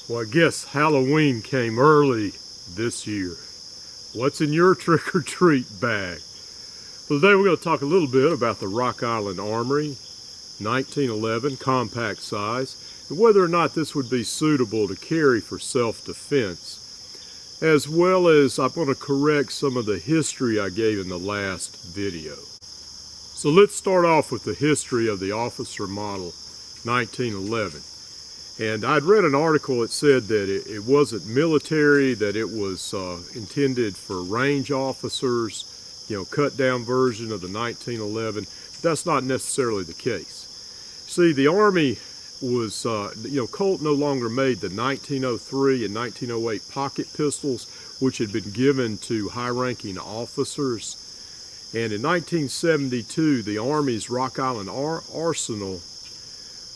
Well, I guess Halloween came early this year. What's in your trick-or-treat bag? Well, today we're going to talk a little bit about the Rock Island Armory, 1911, compact size, and whether or not this would be suitable to carry for self-defense, as well as I'm going to correct some of the history I gave in the last video. So let's start off with the history of the officer model 1911. And I'd read an article that said that it wasn't military, that it was intended for range officers, you know, cut down version of the 1911. That's not necessarily the case. See, the Army was, Colt no longer made the 1903 and 1908 pocket pistols, which had been given to high-ranking officers. And in 1972, the Army's Rock Island Arsenal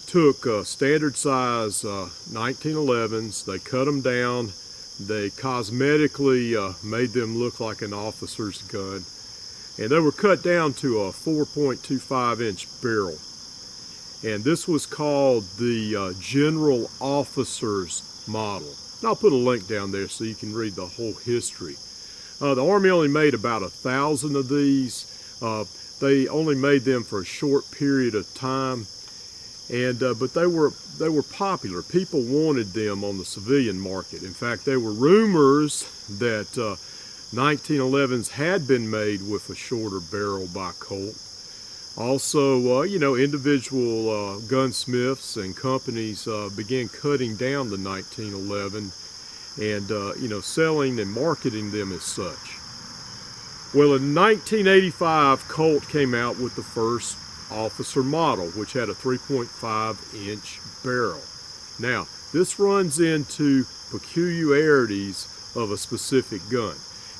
took standard size 1911s, they cut them down, they cosmetically made them look like an officer's gun, and they were cut down to a 4.25 inch barrel. And this was called the General Officer's Model. And I'll put a link down there so you can read the whole history. The Army only made about 1,000 of these. They only made them for a short period of time. And but they were popular. People wanted them on the civilian market. In fact, there were rumors that 1911s had been made with a shorter barrel by Colt. Also, individual gunsmiths and companies began cutting down the 1911 and selling and marketing them as such. Well, in 1985, Colt came out with the first officer model, which had a 3.5 inch barrel. Now, this runs into peculiarities of a specific gun.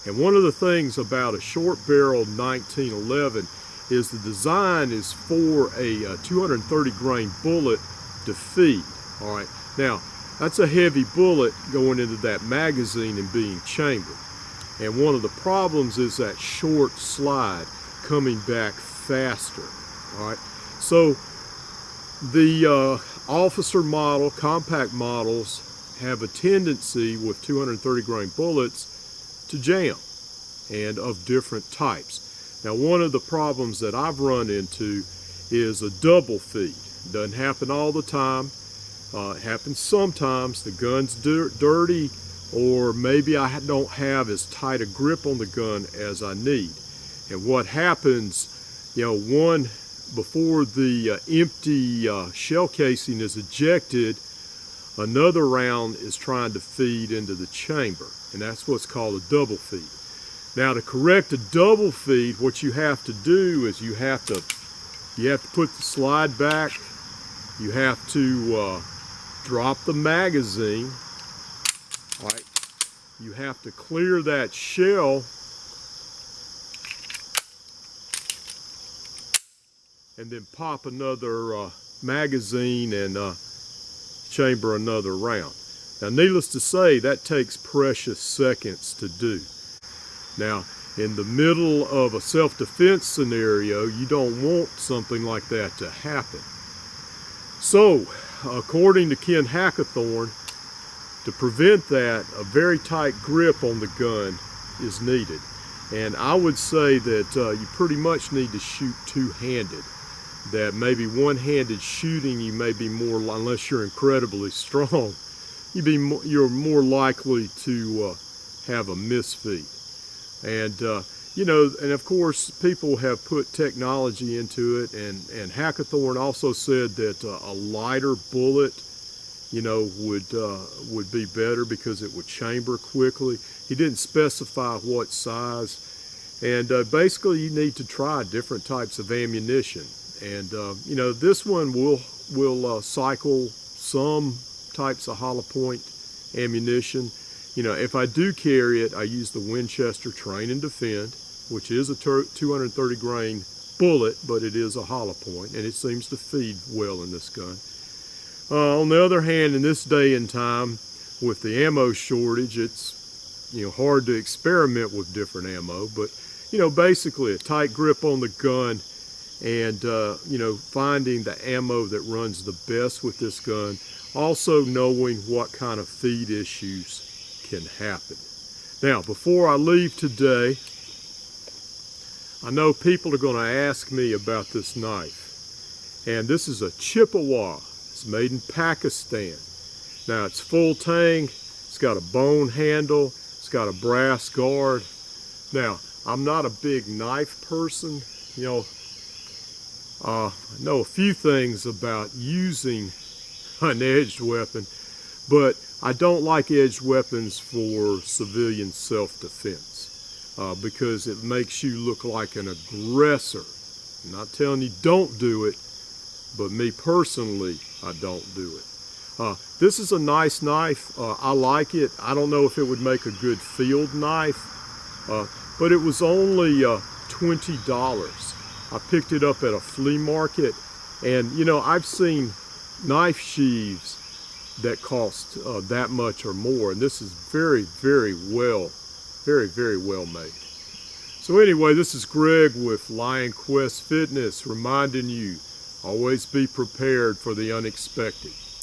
And one of the things about a short barrel 1911 is the design is for a 230 grain bullet to feed. All right, now that's a heavy bullet going into that magazine and being chambered. And one of the problems is that short slide coming back faster. All right, so the officer model, compact models, have a tendency with 230 grain bullets to jam, and of different types. Now, one of the problems that I've run into is a double feed. Doesn't happen all the time. It happens sometimes. The gun's dirty, or maybe I don't have as tight a grip on the gun as I need. And what happens, before the empty shell casing is ejected, another round is trying to feed into the chamber, and that's what's called a double feed. Now, to correct a double feed, what you have to do is you have to put the slide back, you have to drop the magazine, all right, you have to clear that shell and then pop another magazine and chamber another round. Now, needless to say, that takes precious seconds to do. Now, in the middle of a self-defense scenario, you don't want something like that to happen. So, according to Ken Hackathorn, to prevent that, a very tight grip on the gun is needed. And I would say that you pretty much need to shoot two-handed. That maybe one-handed shooting, you may be more, unless you're incredibly strong, you're more likely to have a misfeed. And you know, and of course, people have put technology into it, and Hackathorn also said that a lighter bullet, you know, would be better because it would chamber quickly. He didn't specify what size, and basically you need to try different types of ammunition. And you know, this one will cycle some types of hollow point ammunition. You know, if I do carry it, I use the Winchester Train and Defend, which is a 230 grain bullet, but it is a hollow point, and it seems to feed well in this gun. On the other hand, in this day and time, with the ammo shortage, it's, you know, hard to experiment with different ammo. But, you know, basically a tight grip on the gun, and you know, finding the ammo that runs the best with this gun. Also knowing what kind of feed issues can happen. Now, before I leave today, I know people are going to ask me about this knife. And this is a Chippewa. It's made in Pakistan. Now, it's full tang. It's got a bone handle. It's got a brass guard. Now, I'm not a big knife person. You know, I know a few things about using an edged weapon, but I don't like edged weapons for civilian self-defense because it makes you look like an aggressor. I'm not telling you don't do it, but me personally, I don't do it. This is a nice knife. I like it. I don't know if it would make a good field knife, but it was only $20. I picked it up at a flea market, and you know, I've seen knife sheaths that cost that much or more, and this is very well made. So anyway, this is Greg with Lionquest Fitness reminding you, always be prepared for the unexpected.